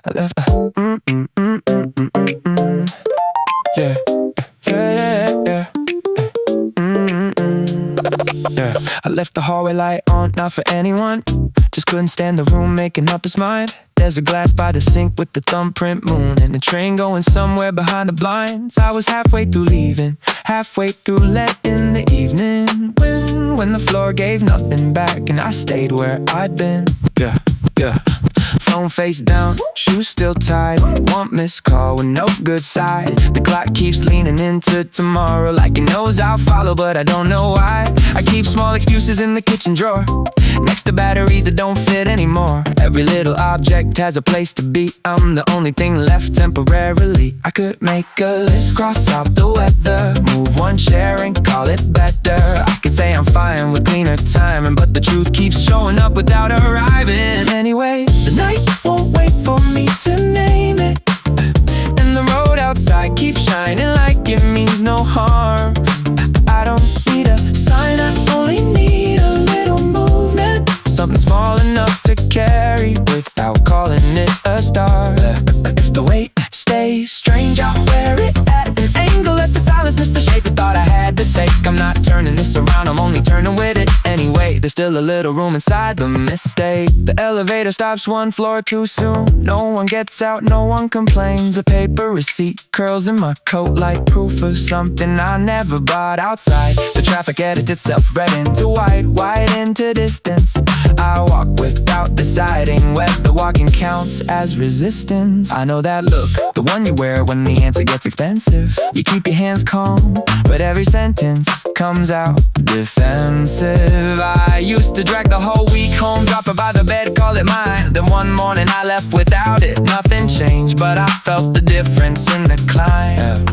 I left yeah, yeah, yeah, yeah. Yeah, I left the hallway light on, not for anyone. Just couldn't stand the room making up his mind. There's a glass by the sink with the thumbprint moon, and the train going somewhere behind the blinds. I was halfway through leaving, halfway through letting the evening when the floor gave nothing back, and I stayed where I'd been. Yeah, yeah. Phone face down, shoes still tied. One missed call with no good side. The clock keeps leaning into tomorrow, like it knows I'll follow, but I don't know why. I keep small excuses in the kitchen drawer, next to batteries that don't fit anymore. Every little object has a place to be. I'm the only thing left temporarily. I could make a list, cross out the weather, move one chair and call it better. I could say I'm fine with cleaner timing, but the truth keeps showing up without arriving. Anyway, the night won't wait for me to name it, and the road outside keeps shining like it means no harm. I don't need a sign, I only need a little movement, something small enough to carry without calling it a star. If the weight stays strange, I'll wear it at an angle. Let the silence miss the shape it thought I had to take. I'm not turning this around, I'm only turning with it anyway. There's still a little room inside the mistake. The elevator stops one floor too soon. No one gets out, no one complains. A paper receipt curls in my coat like proof of something I never bought outside. The traffic edits itself red into white, white into distance. I walk without deciding whether walking counts as resistance. I know that look, the one you wear when the answer gets expensive. You keep your hands calm, but every sentence comes out defensive. I used to drag the whole week home, drop it by the bed, call it mine. Then one morning I left without it. Nothing changed, but I felt the difference in the climb.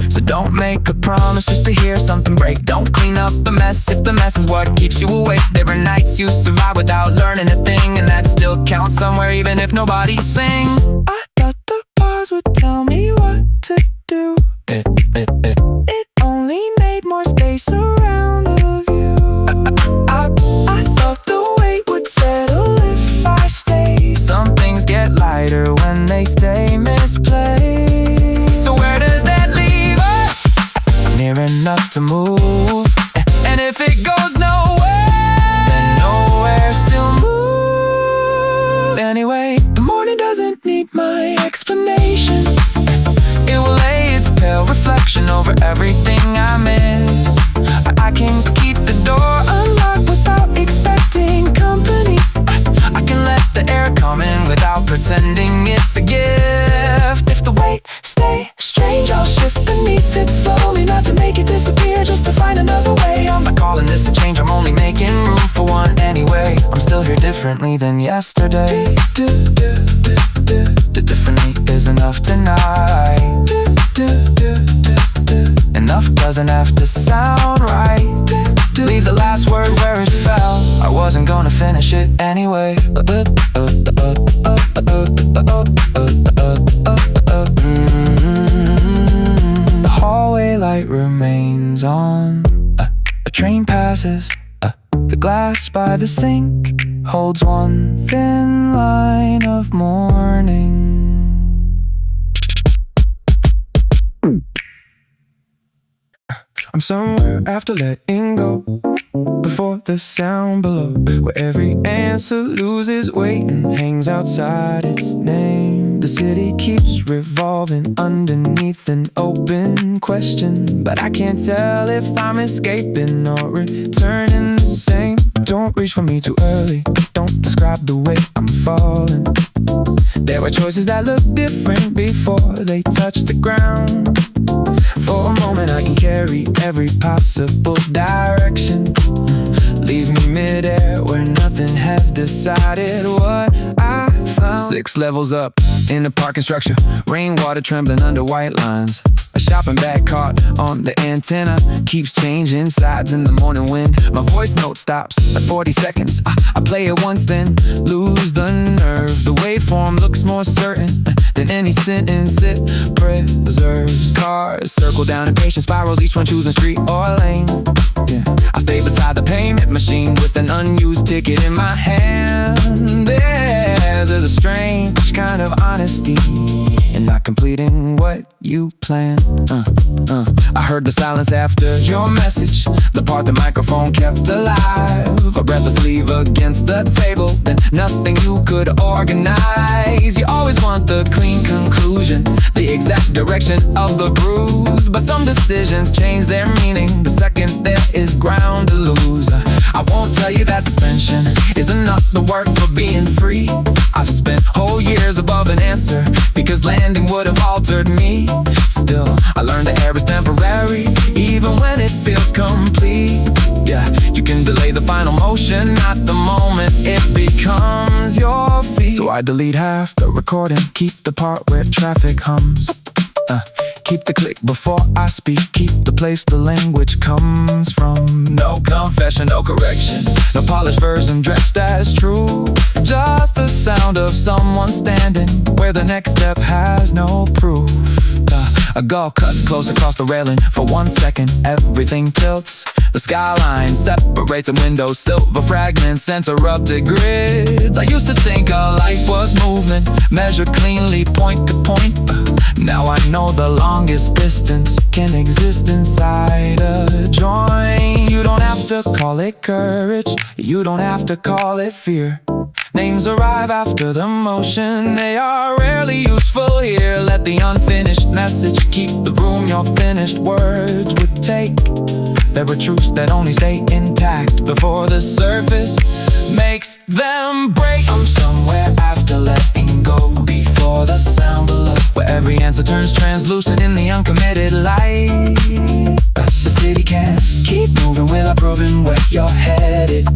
So don't make a promise just to hear something break. Don't clean up the mess if the mess is what keeps you awake. There are nights you survive without learning a thing, and that still counts somewhere even if nobody sings. I thought the pause would tell me what to do. It only made more space around of you. I thought the weight would settle if I stay. Some things get lighter when they stay misplaced. So where does that leave us? Near enough to move, and if it goes nowhere, then nowhere still move. Anyway, the morning doesn't need my explanation. It will lay its pale reflection over everything I miss. I can keep the door unlocked without expecting company. I can let the air come in without pretending it's a gift. If the weight stay strange, I'll shift beneath it slowly, not to make it disappear, just to find another way. I'm not calling this a change, I'm only making room for one anyway. I'm still here differently than yesterday. Differently is enough tonight. Enough doesn't have to sound right. Leave the last word where it fell. I wasn't gonna finish it anyway. The hallway light remains on. A train passes. The glass by the sink holds one thin line of mourning. I'm somewhere after letting go, before the sound below, where every answer loses weight and hangs outside its name. The city keeps revolving underneath an open question, but I can't tell if I'm escaping or returning the same. Don't reach for me too early, don't describe the way I'm falling. There were choices that looked different before they touched the ground. For a moment I can carry every possible direction. Leave me midair where nothing has decided what I found. 6 levels up in the parking structure, rainwater trembling under white lines. A shopping bag caught on the antenna keeps changing sides in the morning wind. My voice note stops at 40 seconds. I play it once then lose the nerve. The waveform looks more certain than any sentence it preserves. Cars circle down impatient spirals, each one choosing street or lane. Yeah. I stay beside the payment machine with an unused ticket in my hand. There's a strange kind of of honesty and not completing what you planned. I heard the silence after your message, the part the microphone kept alive. A breathless leave against the table, then nothing you could organize. You always want the clean conclusion, the exact direction of the bruise, but some decisions change their meaning the second there is ground to lose. I won't tell you that suspension isn't enough the work for being free. I've spent whole years above an answer because landing would have altered me. Still, I learned the air is temporary, even when it feels complete. Yeah, you can delay the final motion, not the moment it becomes your feet. So I delete half the recording, keep the part where traffic hums. Keep the click before I speak, keep the place the language comes from. No confession, no correction, no polished version dressed as true. Just the sound of someone standing where the next step has no proof. A gull cuts close across the railing. For 1 second, everything tilts. The skyline separates a window, silver fragments, interrupted grids. I used to think a life was movement, measured cleanly point to point. Now I know the longest distance can exist inside a joint. You don't have to call it courage, you don't have to call it fear. Names arrive after the motion, they are rarely useful here. Let the unfinished message keep the room your finished words would take. There are truths that only stay intact before the surface makes them break. I'm somewhere after letting go, before the sound below, where every answer turns translucent in the uncommitted light. The city can't keep moving without proving where you're headed.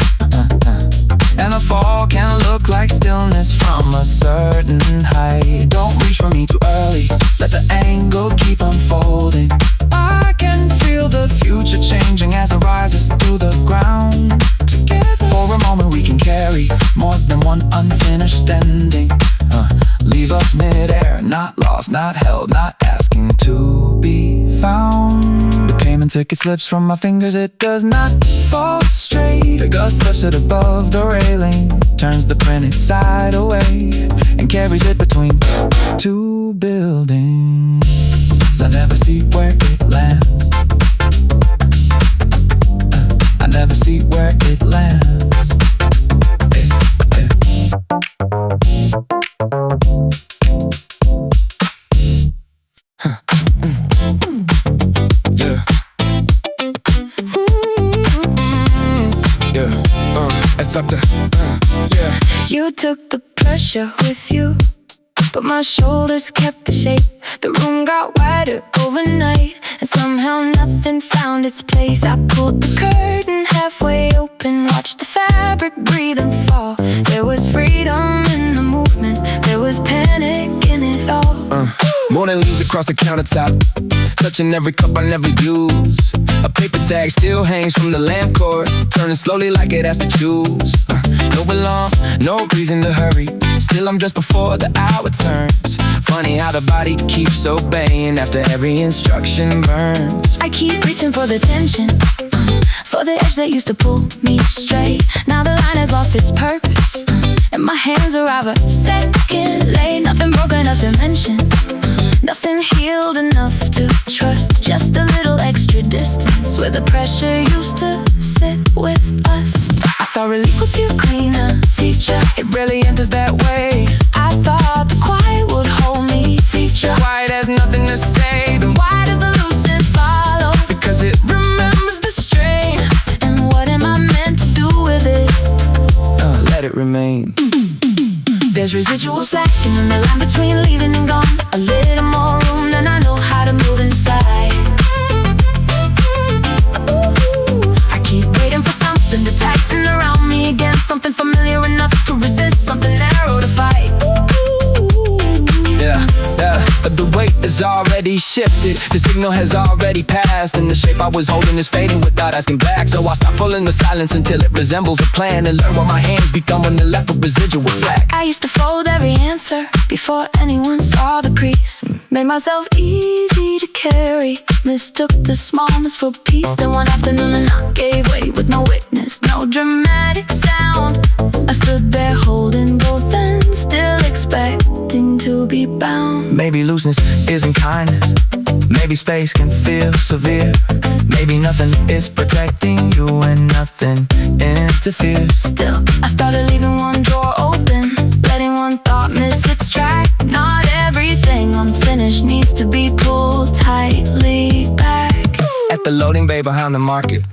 And the fall can look like stillness from a certain height. Don't reach for me too early, let the angle keep unfolding. I can feel the future changing as it rises through the ground. Together, for a moment we can carry more than one unfinished ending. Leave us midair, not lost, not held, not asking to be found. The payment ticket slips from my fingers, it does not fall straight. A gust lifts it above the railing, turns the printed side away, and carries it between 2 buildings. I never see where it lands. I never see where it lands. It's up to yeah. You took the pressure with you, but my shoulders kept the shape. The room got wider overnight, and somehow nothing found its place. I pulled the curtain halfway open, watched the fabric breathe and fall. There was freedom in the movement, there was panic in it all. Morning leaves across the countertop, touching every cup I never use. A paper tag still hangs from the lamp cord, turning slowly like it has to choose. No alarm, no reason to hurry, still I'm just before the hour turns. Funny how the body keeps obeying after every instruction burns. I keep reaching for the tension, for the edge that used to pull me straight. Now the line has lost its purpose, and my hands arrive a second late. Nothing broken enough to mention, nothing healed enough to trust. Just a little extra distance where the pressure used to sit with us. I thought relief would be a cleaner feature, it rarely enters that way. I thought the quiet would hold me. Feature quiet has nothing to say, then why does the lucid follow? Because it remembers the strain. And what am I meant to do with it? Let it remain. There's residual slack, and then the line between leaving and gone. A little more room than I know how to move inside. I keep waiting for something to tighten around me again, something familiar enough to resist, something narrow to fight. Yeah, the weight has already shifted, the signal has already passed, and the shape I was holding is fading without asking back. So I stop pulling the silence until it resembles a plan, and learn what my hands become when they're left with residual slack. I used to fold every answer before anyone saw the crease. Made myself easy to carry, mistook the smallness for peace. Then one afternoon the knot gave way with no witness, no dramatic sound. I stood there holding both ends, still expecting wanting to be bound. Maybe looseness isn't kindness. Maybe space can feel severe. Maybe nothing is protecting you and nothing interferes. Still, I started leaving one drawer open, letting one thought miss its track. Not everything unfinished needs to be pulled tightly back. At the loading bay behind the market,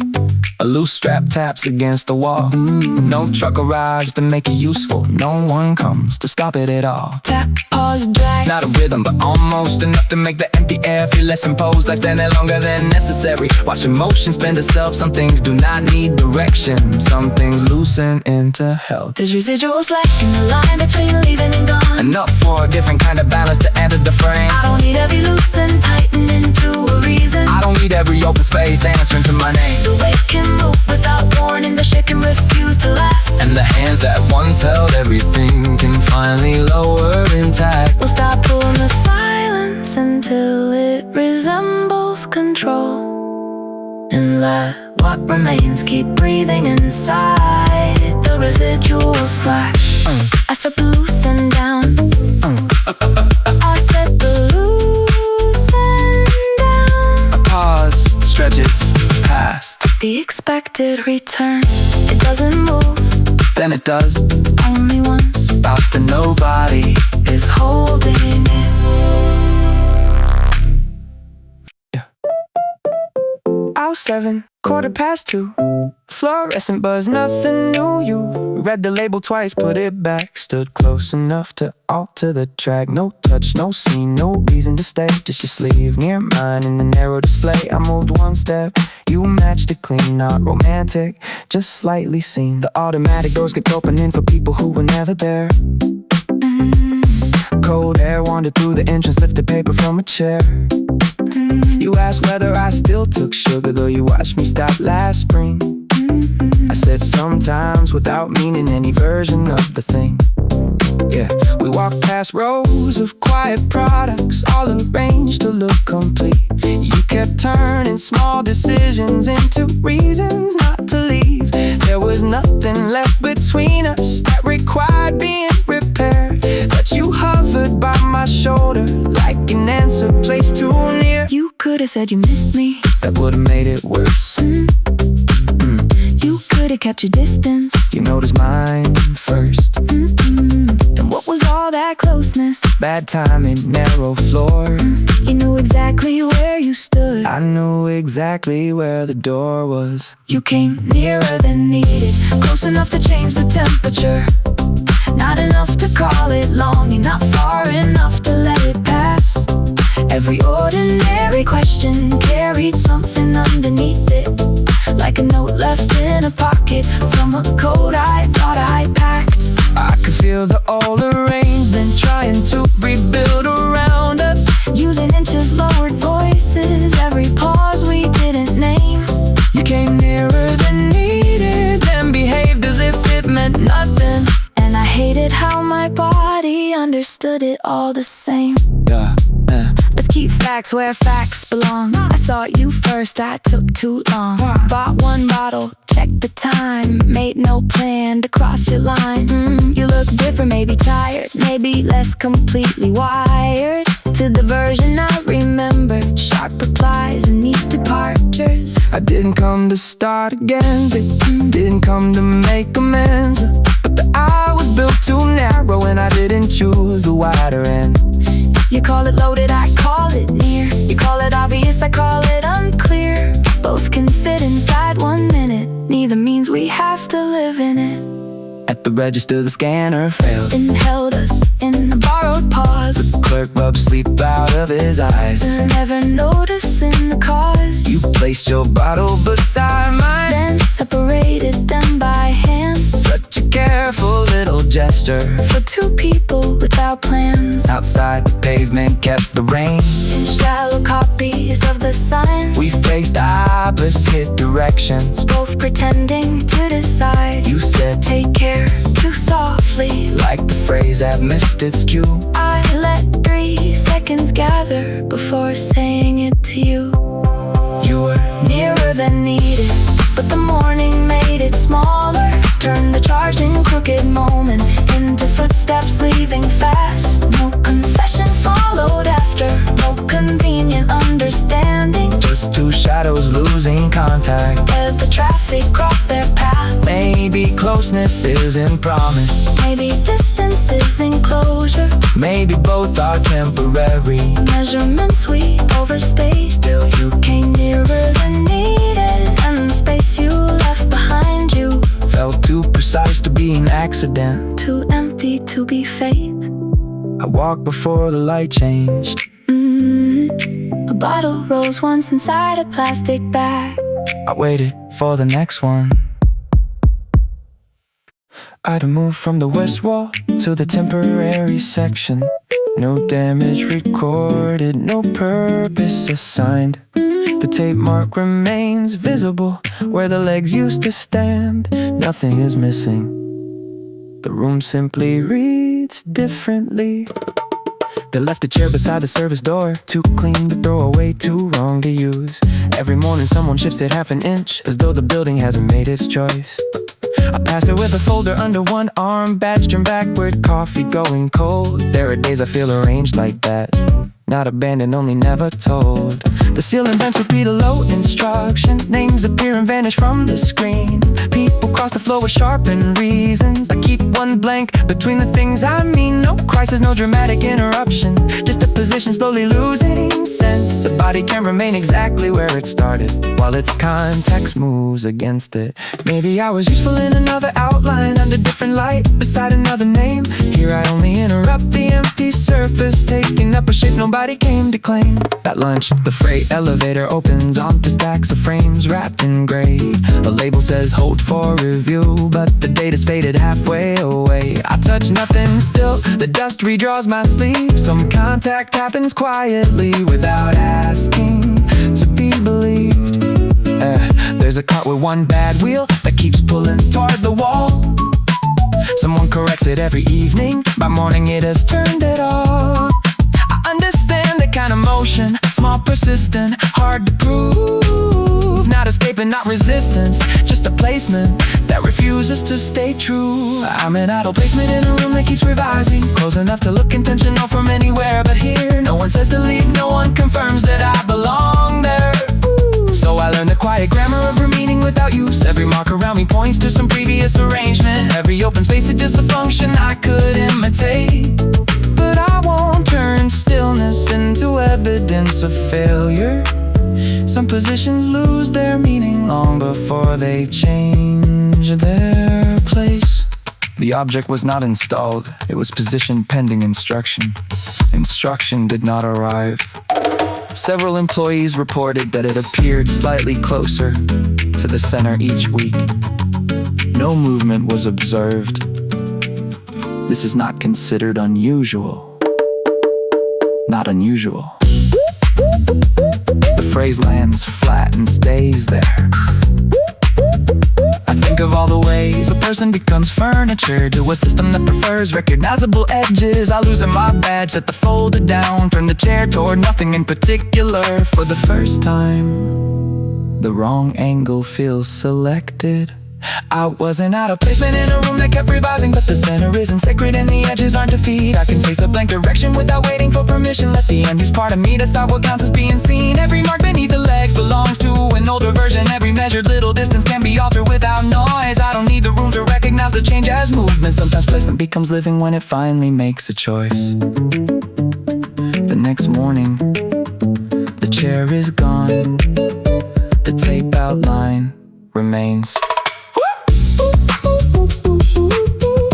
a loose strap taps against the wall. No truck arrives to make it useful. No one comes to stop it at all. Tap, pause, drag. Not a rhythm, but almost enough to make the empty air feel less imposed, like standing longer than necessary. Watch emotion spend itself. Some things do not need direction. Some things loosen into health. There's residual slack in the line between leaving and gone. Enough for a different kind of balance to enter the frame. I don't need every loose and tighten into a reason. I don't need every open space answering to my name. The weight can move without warning. The ship can refuse to last. And the hands that once held everything can finally lower intact. We'll stop pulling the silence until it resembles control, and let what remains keep breathing inside the residual slack. I set the loose and down. I set the loose and down. A pause stretches past the expected return. It doesn't move, then it does. only once. About the nobody is holding it. Yeah. Hour 7, 2:15. Fluorescent buzz, nothing new. You read the label twice, put it back. Stood close enough to alter the track. No touch, no scene, no reason to stay. Just your sleeve near mine in the narrow display. I moved one step, you matched it clean. Not romantic, just slightly seen. The automatic doors kept opening for people who were never there. Cold air wandered through the entrance, lifted paper from a chair. You asked whether I still took sugar, though you watched me stop last spring. I said sometimes without meaning any version of the thing. Yeah, we walked past rows of quiet products, all arranged to look complete. You kept turning small decisions into reasons not to leave. There was nothing left between us that required being repaired, but you hovered by my shoulder like an answer placed too near. You could have said you missed me. That would have made it worse. You could have kept your distance. You noticed mine first. Then what was all that closeness? Bad timing, narrow floor. You knew exactly where you stood. I knew exactly where the door was. You came nearer than needed, close enough to change the temperature. Not enough to call it longing, not far enough to let it pass. Every ordinary question carried something underneath it, like a note left in a pocket from a coat I thought I packed. I could feel the older rains, then trying to rebuild around us. Using inches, lowered voices, every pause we didn't name. You came nearer than needed, then behaved as if it meant nothing. And I hated how my body understood it all the same. Let's keep facts where facts belong. I saw you first, I took too long. Bought one bottle, checked the time, made no plan to cross your line. You look different, maybe tired, maybe less completely wired to the version I remember. Sharp replies and neat departures. I didn't come to start again, didn't come to make amends. But the eye was built too narrow and I didn't choose the wider end. You call it loaded, I call it near. You call it obvious, I call it unclear. Both can fit inside 1 minute, neither means we have to live in it. At the register the scanner failed and held us in a borrowed pause. The clerk rubbed sleep out of his eyes, never noticing the cause. You placed your bottle beside mine, then separated them by hand. Such a careful little gesture for two people without plans. Outside the pavement kept the rain in shallow copies of the sign. We faced opposite directions, both pretending to decide. You said take care, too softly, like the phrase that missed its cue. I let 3 seconds gather before saying it to you. You were nearer than needed, but the morning made it smaller. Turn the charged and crooked moment into footsteps leaving fast. No confession followed after, no convenient understanding. Just two shadows losing contact as the traffic crossed their path. Maybe closeness isn't promise, maybe distance is enclosure. maybe both are temporary. Measurements we overstay, still you came nearer than needed, and the space you left behind you felt too precise to be an accident, too empty to be faith. I walked before the light changed. A bottle rose once inside a plastic bag. I waited for the next one. I'd moved from the west wall to the temporary section. No damage recorded, no purpose assigned. The tape mark remains visible where the legs used to stand. Nothing is missing, the room simply reads differently. They left a chair beside the service door, too clean to throw away, too wrong to use. Every morning someone shifts it half an inch, as though the building hasn't made its choice. I pass it with a folder under one arm, badge turned backward, coffee going cold. There are days I feel arranged like that, not abandoned, only never told. The ceiling vents repeat a low instruction, names appear and vanish from the screen. People cross the floor with sharpened reasons. I keep one blank between the things I mean. No crisis, no dramatic interruption, just a position slowly losing sense. A body can remain exactly where it started, while its context moves against it. Maybe I was useful in another outline, under different light, beside another name. Here I only interrupt the empty surface, taking up a shape nobody came to claim. At lunch, the freight elevator opens onto stacks of frames wrapped in gray. A label says hold for review, but the date is faded halfway away. I touch nothing still, the dust redraws my sleeve. Some contact happens quietly without asking to be believed. There's a cart with one bad wheel that keeps pulling toward the wall. Someone corrects it every evening, by morning it has turned it off. I understand that kind of motion, small, persistent, hard to prove. Not escaping, not resistance, just a placement that refuses to stay true. I'm an idle placement in a room that keeps revising, close enough to look intentional from anywhere but here. No one says to leave, no one confirms that I belong there. So I learned the quiet grammar of her meaning without use. Every mark around me points to some previous arrangement. Every open space is just a function I could imitate. But I won't turn stillness into evidence of failure. Some positions lose their meaning long before they change their place. The object was not installed, it was positioned pending instruction. Instruction did not arrive. Several employees reported that it appeared slightly closer to the center each week. No movement was observed. This is not considered unusual. Not unusual. The phrase lands flat and stays there. I think of all the ways a person becomes furniture to a system that prefers recognizable edges. I loosen my badge, set the folder down, turn the chair toward nothing in particular. For the first time, the wrong angle feels selected. I wasn't out of placement in a room that kept revising, but the center isn't sacred and the edges aren't defeat. I can face a blank direction without waiting for permission. Let the unused part of me decide what counts as being seen. Every mark beneath the legs belongs to an older version. Every measured little distance can be altered without noise. I don't need the room to recognize the change as movement. Sometimes placement becomes living when it finally makes a choice. The next morning, the chair is gone. The tape outline remains.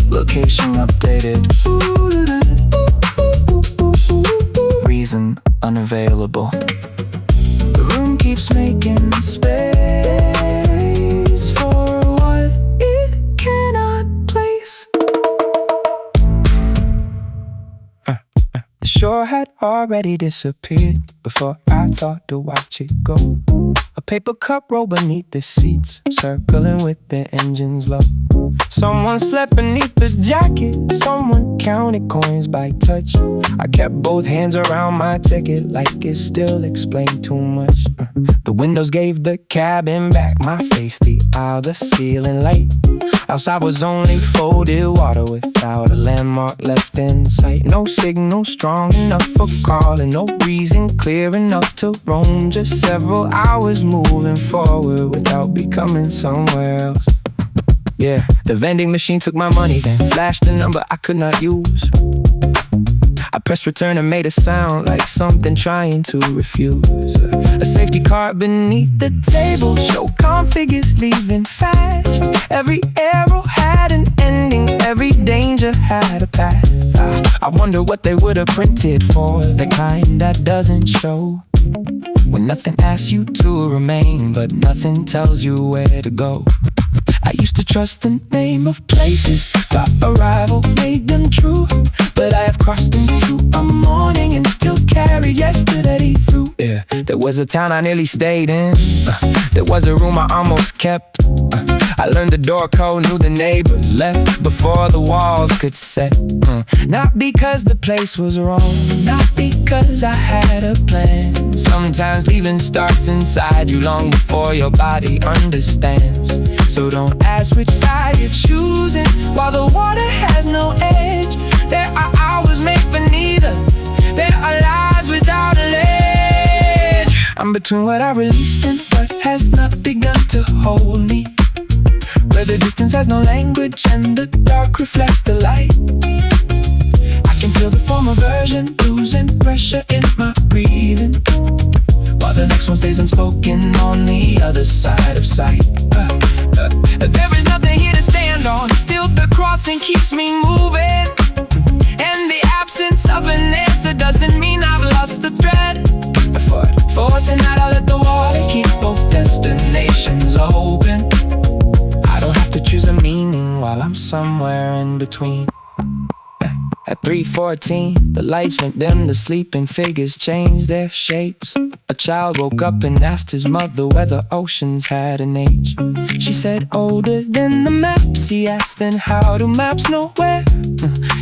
Location updated. Reason unavailable. The room keeps making space for what it cannot place. The shore had already disappeared before I thought to watch it go. A paper cup rolled beneath the seats, circling with the engines low. Someone slept beneath the jacket, someone counted coins by touch. I kept both hands around my ticket like it still explained too much. The windows gave the cabin back my face, the aisle, the ceiling light. Outside was only folded water without a landmark left in sight. No signal strong enough for calling, no reason clear enough to roam. Just several hours moving forward without becoming somewhere else. Yeah, the vending machine took my money, then flashed a number I could not use. I pressed return and made a sound like something trying to refuse. A safety card beneath the table showed calm figures leaving fast. Every arrow had an ending, every danger had a path. I wonder what they would have printed for the kind that doesn't show. When nothing asks you to remain, but nothing tells you where to go. I used to trust the name of places, thought arrival made them true. But I have crossed into a morning and still carry yesterday through. Yeah, there was a town I nearly stayed in. There was a room I almost kept. I learned the door code, knew the neighbors, left before the walls could set. Not because the place was wrong, not because I had a plan. Sometimes leaving starts inside you long before your body understands. So don't ask which side you're choosing while the water has no edge. There are hours made for neither. There are lies without a ledge. I'm between what I released and what has not begun to hold me, where the distance has no language and the dark reflects the light. I can feel the former version losing pressure in my breathing, while the next one stays unspoken on the other side of sight. There is nothing here to stand on, still the crossing keeps me moving. And the absence of an answer doesn't mean I've lost the thread. For tonight I'll let the water keep both destinations open. I don't have to choose a meaning while I'm somewhere in between. At 3:14, the lights went dim, the sleeping figures changed their shapes. A child woke up and asked his mother whether oceans had an age. She said, older than the maps. He asked, then how do maps know where?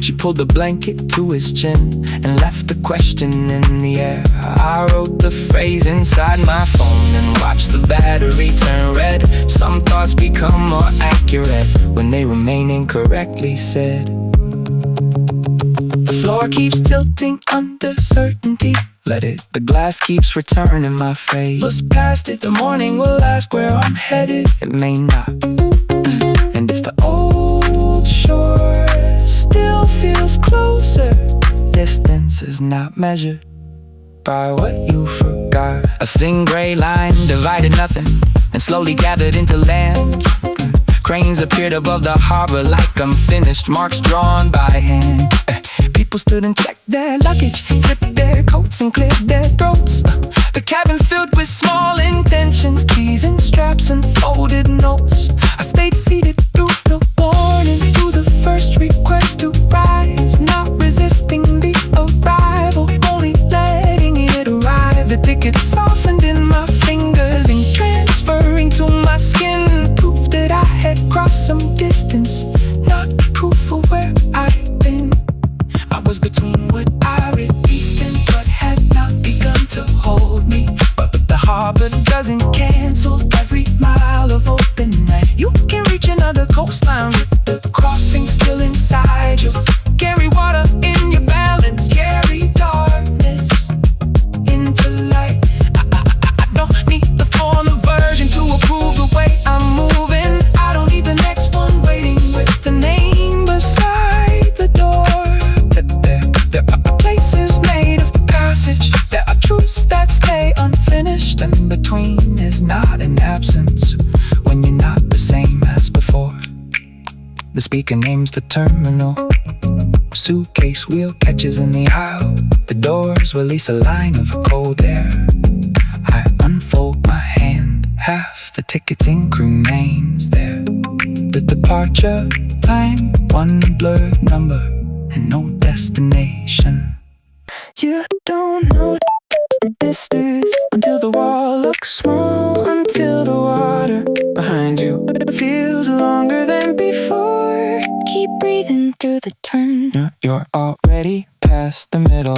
She pulled the blanket to his chin and left the question in the air. I wrote the phrase inside my phone and watched the battery turn red. Some thoughts become more accurate when they remain incorrectly said. The floor keeps tilting under certainty. Let it, the glass keeps returning my face. Look past it, the morning will ask where I'm headed. It may not. And if the old shore still feels closer, distance is not measured by what you forgot. A thin gray line divided nothing and slowly gathered into land. Cranes appeared above the harbor like unfinished marks drawn by hand. People stood and checked their luggage, zipped their coats and cleared their throats. The cabin filled with small intentions, keys and straps and folded notes. I stayed seated through the warning, through the first request to rise, not resisting the arrival, only letting it arrive. The ticket softened in my fingers and transferring to my skin, proof that I had crossed some distance, not proof of where I'd been. I was between what I released and what had not begun to hold me. But the harbor doesn't cancel every mile of open night. You can reach another coastline with the crossing still inside you. Carry water in your balance, carry darkness into light. I don't need the former version to approve the way I'm moving. I don't need the next one waiting with the name beside the door. There are places made of passage. There are truths that stay unfinished, and between is not an absence when you're not the same as before. The speaker names the terminal. Suitcase wheel catches in the aisle. The doors release a line of cold air. I unfold my hand. Half the ticket's ink remains there. The departure time, one blurred number and no destination. You don't know the distance until the wall looks small, until the water behind you feels longer than before. you're already past the middle.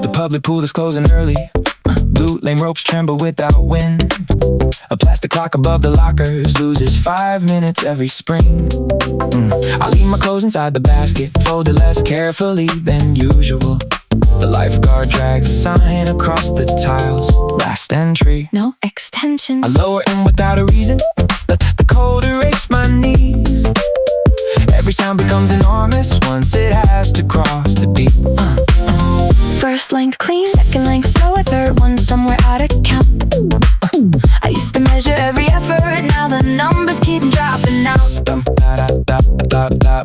The public pool is closing early. Blue lame ropes tremble without wind. A plastic clock above the lockers loses 5 minutes every spring. I leave my clothes inside the basket, folded less carefully than usual. The lifeguard drags a sign across the tiles. Last entry, no extensions. I lower in without a reason. The cold erased my knees. Every sound becomes enormous once it has to cross the deep. First length clean, second length slower, third one somewhere out of count. I used to measure every effort, now the numbers keep dropping out.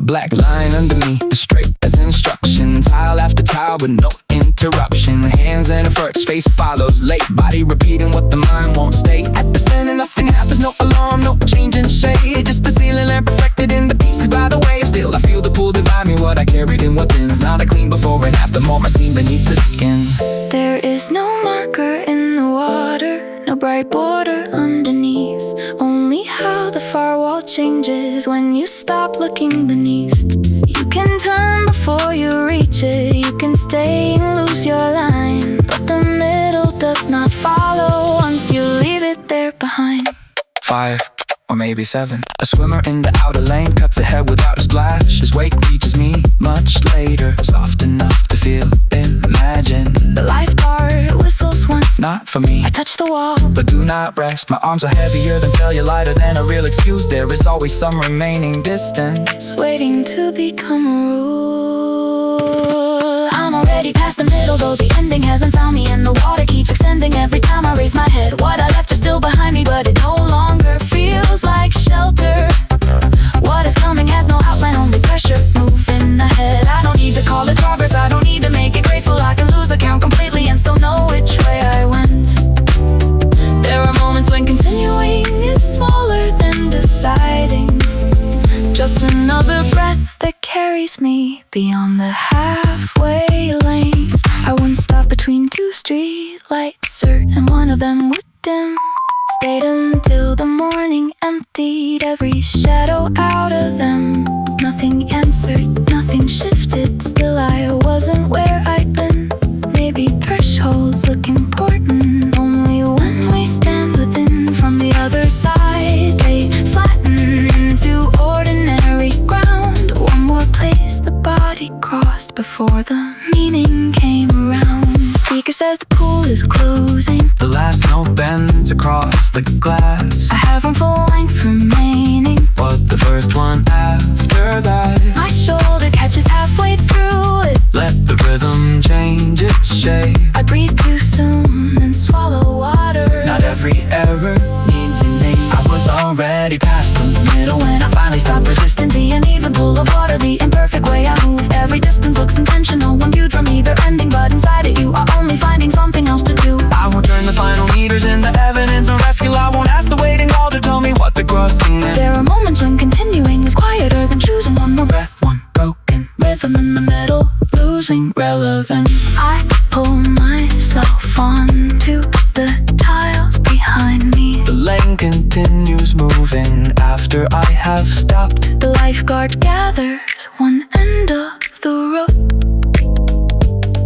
Black line underneath the straight as instructions. Tile after tile with no interruption. Hands and efforts, face follows late. Body repeating what the mind won't state. At the center nothing happens, no alarm, no change in shade. Just the ceiling lamp perfected in the pieces by the way. Still I feel the pool divide me, what I carried and what thins. Not a clean before and after, more my seam beneath the skin. There is no marker in the water, no bright border underneath. Only how the far wall changes when you stop looking beneath. You can turn before you reach it, you can stay and lose your line, but the middle does not follow once you leave it there behind. 5 or maybe 7. A swimmer in the outer lane cuts ahead without a splash. His wake reaches me much later, soft enough to feel, imagine. The lifeguard whistles once, not for me. I touch the wall, but do not rest. My arms are heavier than failure, lighter than a real excuse. There is always some remaining distance, waiting to become a rule. I'm already past the middle, though the ending hasn't found me, and the water keeps extending every time I raise my head. What I left is still behind me, but it no longer feels like shelter. What is coming has no outline, only pressure moving ahead. I don't need to call it progress, I don't need to make it graceful. I can lose the count completely and still know which way I went. There are moments when continuing is smaller than deciding. Just another breath that carries me beyond the halfway lanes. I once stopped between 2 street lights, certain one of them would dim. Stayed until the morning emptied every shadow out of them. Nothing answered, nothing shifted, still I wasn't where I'd been. Maybe thresholds look important only when we stand within. From the other side they flatten into ordinary ground. One more place the body crossed before the meaning came around. Speaker says the pool is closing, the last note bends across the glass. I have one full length remaining, but the first one after that. My shoulder catches halfway through it, let the rhythm change its shape. I breathe too soon and swallow water. Not every error needs a name. I was already past the middle when I finally stopped resisting the uneven pull of water. The imperfect way I move, every distance looks intentional when viewed from either ending, but inside it you are only finding something else to do. I won't turn the final meters into evidence or rescue. I won't ask the waiting all to tell me what the crossing is. There are moments when continuing is quieter than choosing one more breath. One broken Rhythm in the middle, losing relevance. I pull myself onto the tiles behind me. The lane continues moving after I have stopped. The lifeguard gathers one end of the rope.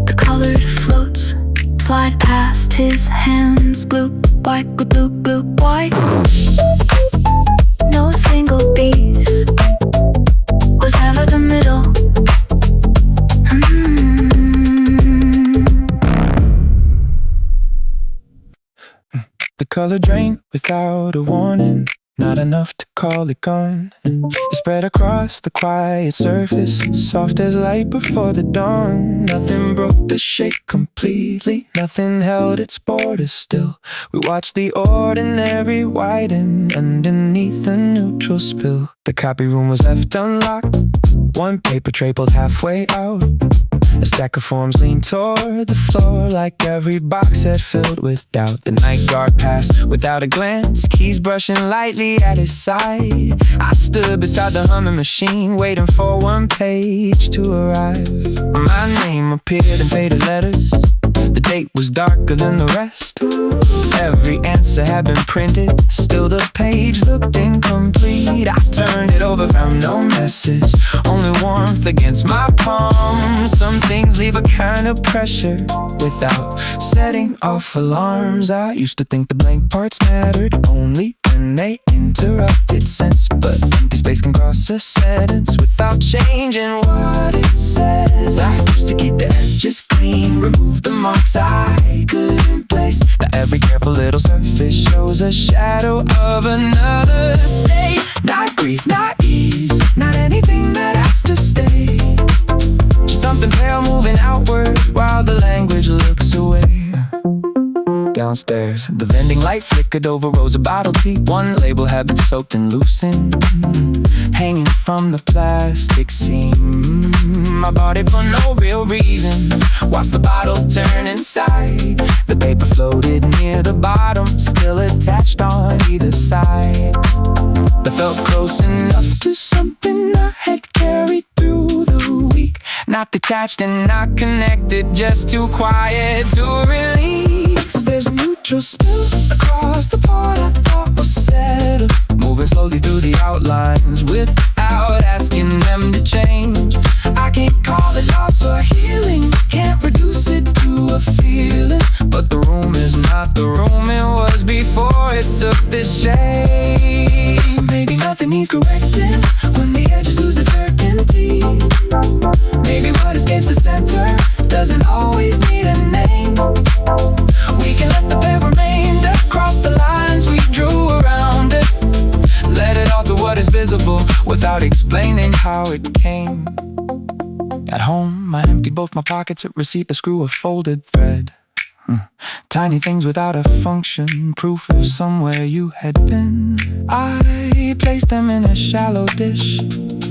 The colored floats slide past his hands. Blue, white, blue, blue, blue, white. No single piece was ever the middle. The color drained without a warning, not enough to call it gone. It spread across the quiet surface, soft as light before the dawn. Nothing broke the shape completely, nothing held its borders still. We watched the ordinary widen underneath the neutral spill. The copy room was left unlocked, one paper tray pulled halfway out. A stack of forms leaned toward the floor, like every box had filled with doubt. The night guard passed without a glance, keys brushing lightly at his side. I stood beside the humming machine, waiting for one page to arrive. My name appeared in faded letters, the date was darker than the rest. Every answer had been printed, still the page looked incomplete. I turned it over, found no message, only warmth against my palm. Some things leave a kind of pressure without setting off alarms. I used to think the blank parts mattered only when they interrupted sense, but empty space can cross a sentence without changing what it says. I used to keep the edges clean, remove the marks I couldn't place. Now every careful little surface shows a shadow of another state. Not grief, not ease, not anything that has to stay. Just something pale moving outward while the language looks away. Downstairs, the vending light flickered over rows of bottle tea. One label had been soaked and loosened, hanging from the plastic seam. I bought it for no real reason. Watched the bottle turn inside. The paper floated near the bottom, still attached on either side. That felt close enough to something I had carried through the week. Not detached and not connected, just too quiet to release. There's a neutral spill across the part I thought was settled, moving slowly through the outlines without asking them to change. I can't call it loss or healing, can't reduce it to a feeling, but the room is not the room it was before it took this shape. Maybe nothing needs correcting when the edges lose their certainty. Maybe what escapes the center doesn't always need a name. We can let the pain remain across the lines we drew around it. Let it alter what is visible without explaining how it came. At home, I emptied both my pockets, a receipt, a screw, a folded thread. Tiny things without a function, proof of somewhere you had been. I placed them in a shallow dish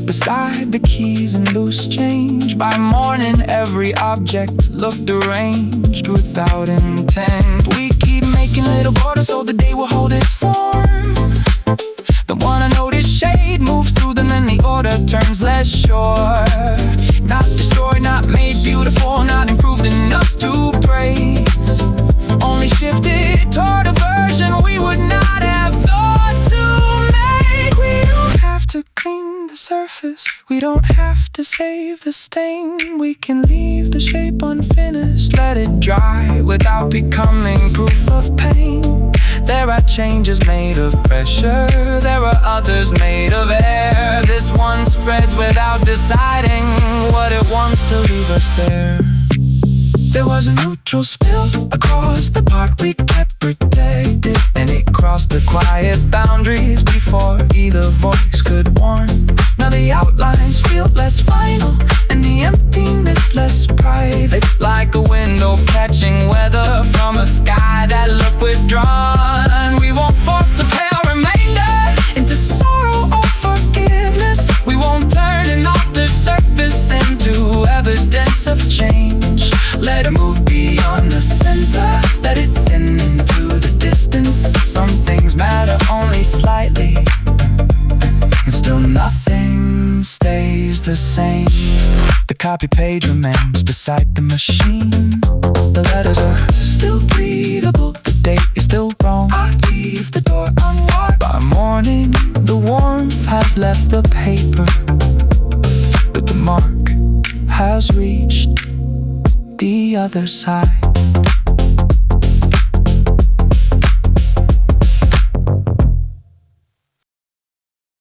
beside the keys and loose change. By morning every object looked arranged without intent. We keep making little borders so the day will hold its form. The one I notice shade moves through them, then the order turns less sure. Not destroyed, not made beautiful, not improved enough to praise. Only shifted toward a version we would not have thought to make. We don't have to clean the surface, we don't have to save the stain. We can leave the shape unfinished, let it dry without becoming proof of pain. There are changes made of pressure, there are others made of air. This one spreads without deciding what it wants to leave us there. There was a neutral spill across the part we kept protected, and it crossed the quiet boundaries before either voice could warn. Now the outlines feel less final, and the emptiness less private, like a window catching weather from a sky that looked withdrawn. We won't force the pale remainder into sorrow or forgiveness. We won't turn an altered surface into evidence of change. Let it move beyond the center, let it thin into the distance. Some things matter only slightly, and still nothing stays the same. The copy page remains beside the machine. The letters are still readable, the date is still wrong. I leave the door unlocked. By morning, the warmth has left the paper, but the mark has reached the other side.